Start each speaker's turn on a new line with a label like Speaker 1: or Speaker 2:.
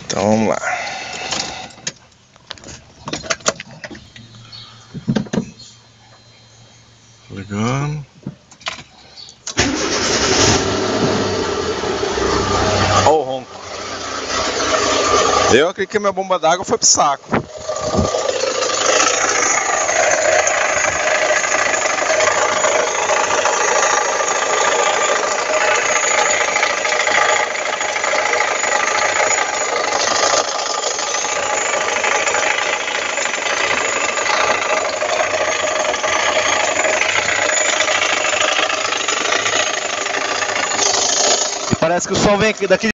Speaker 1: Então vamos lá. Ligando. Olha o ronco. Eu acredito que minha bomba d'água foi pro saco.
Speaker 2: E parece que o som vem daqui